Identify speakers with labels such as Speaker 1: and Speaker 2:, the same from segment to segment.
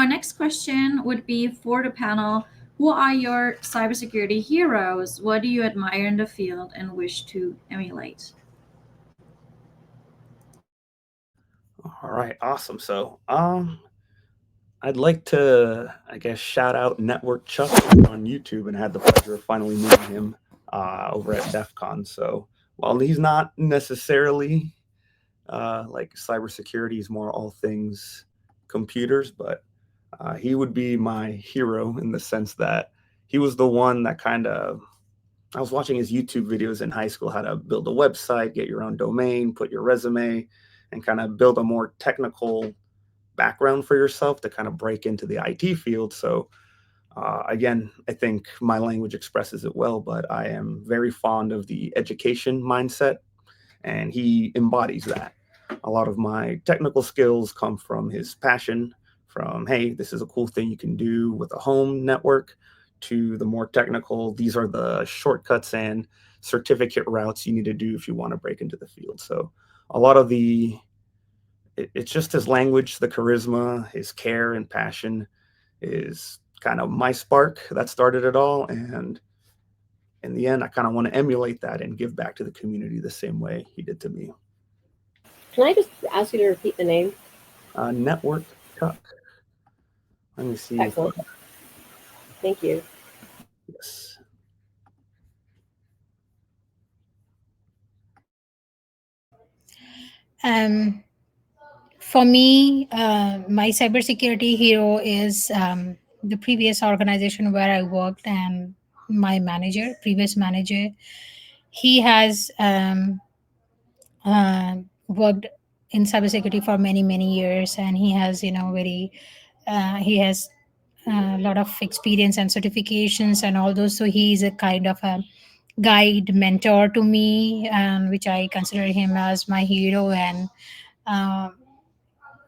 Speaker 1: our next question would be for the panel. Who are your cybersecurity heroes? What do you admire in the field and wish to emulate?
Speaker 2: All right, awesome. So, I'd like to, I guess, shout out Network Chuck on YouTube, and had the pleasure of finally meeting him over at DEF CON. So, while he's not necessarily like cybersecurity, he's more all things computers, but he would be my hero in the sense that he was the one that kind of, I was watching his YouTube videos in high school, how to build a website, get your own domain, put your resume, and kind of build a more technical background for yourself to kind of break into the IT field. So, again, I think my language expresses it well, but I am very fond of the education mindset, and he embodies that. A lot of my technical skills come from his passion, from, hey, this is a cool thing you can do with a home network, to the more technical, these are the shortcuts and certificate routes you need to do if you want to break into the field. So, a lot of it's just his language, the charisma, his care and passion is kind of my spark that started it all. And in the end, I kind of want to emulate that and give back to the community the same way he did to me.
Speaker 3: Can I just ask you to repeat the name?
Speaker 2: Network Chuck. Let me see.
Speaker 3: Excellent. Thank you.
Speaker 2: Yes.
Speaker 4: For me, my cybersecurity hero is the previous organization where I worked, and my manager, previous manager. He has worked in cybersecurity for many, many years, and he has, he has a lot of experience and certifications and all those. So he is a kind of a guide mentor to me, which I consider him as my hero. And uh,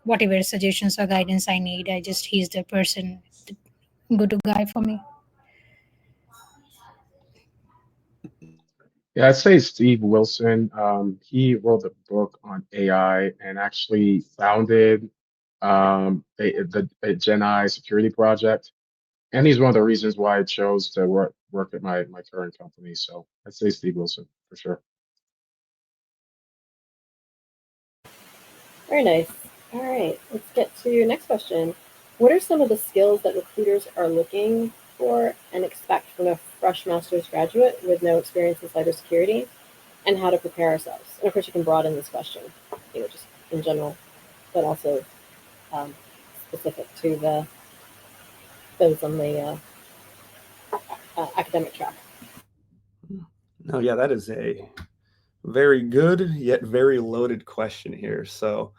Speaker 4: whatever suggestions or guidance I need, he's the person, the go-to guy for me.
Speaker 5: Yeah, I'd say Steve Wilson. He wrote a book on AI and actually founded a Gen I security project. And he's one of the reasons why I chose to work at my current company. So I'd say Steve Wilson for sure.
Speaker 3: Very nice. All right, let's get to your next question. What are some of the skills that recruiters are looking for and expect from a fresh master's graduate with no experience in cybersecurity, and how to prepare ourselves? And of course, you can broaden this question, just in general, but also um, specific to those on the academic track.
Speaker 2: No, yeah, that is a very good yet very loaded question here. So,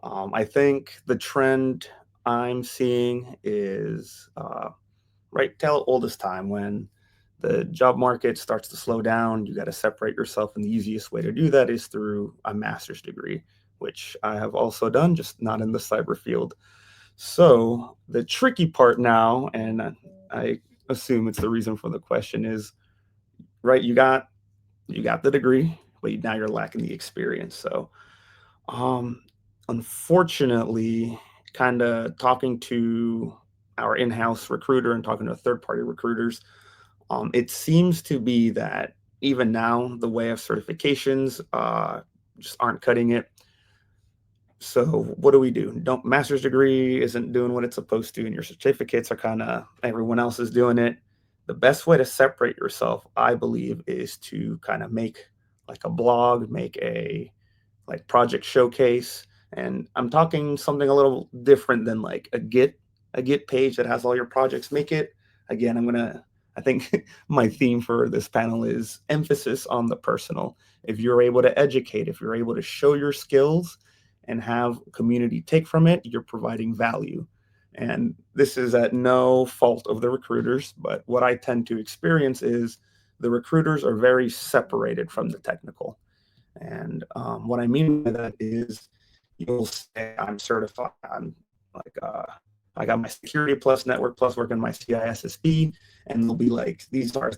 Speaker 2: I think the trend I'm seeing is right till oldest time, when the job market starts to slow down, you got to separate yourself, and the easiest way to do that is through a master's degree, which I have also done, just not in the cyber field. So the tricky part now, and I assume it's the reason for the question, is right. You got the degree, but now you're lacking the experience. So, um, unfortunately, kind of talking to our in-house recruiter and talking to third-party recruiters, it seems to be that even now the way of certifications just aren't cutting it. So what do we do? Don't Master's degree isn't doing what it's supposed to, and your certificates are kind of everyone else is doing it. The best way to separate yourself, I believe, is to kind of make like a blog, make a like project showcase, and I'm talking something a little different than like a Git page that has all your projects. Make it again. I think my theme for this panel is emphasis on the personal. If you're able to educate, if you're able to show your skills and have community take from it, you're providing value. And this is at no fault of the recruiters, but what I tend to experience is the recruiters are very separated from the technical. And what I mean by that is you'll say, I'm certified, I'm like, I got my security plus network plus working my CISSP, and they'll be like, these are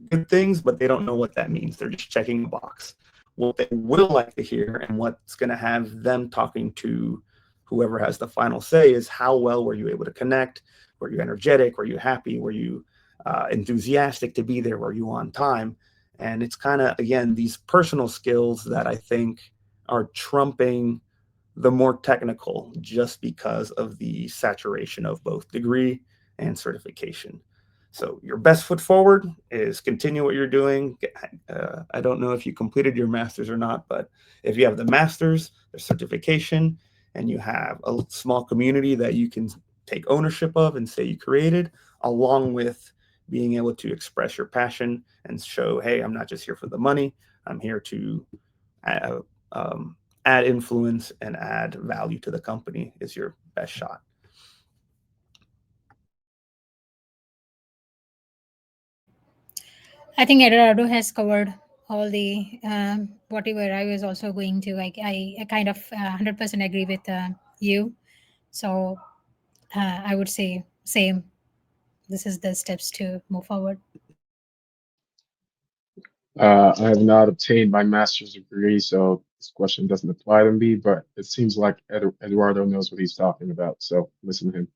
Speaker 2: good things, but they don't know what that means. They're just checking a box. What they will like to hear, and what's going to have them talking to whoever has the final say is how well were you able to connect? Were you energetic? Were you happy? Were you enthusiastic to be there? Were you on time? And it's kind of, again, these personal skills that I think are trumping the more technical just because of the saturation of both degree and certification. So your best foot forward is continue what you're doing. I don't know if you completed your master's or not, but if you have the master's, the certification, and you have a small community that you can take ownership of and say you created, along with being able to express your passion and show, hey, I'm not just here for the money. I'm here to add influence and add value to the company is your best shot.
Speaker 4: I think Eduardo has covered all the whatever I was also going to. I kind of 100% agree with you. So I would say same. This is the steps to move forward.
Speaker 5: I have not obtained my master's degree, so this question doesn't apply to me, but it seems like Eduardo knows what he's talking about, so listen to him.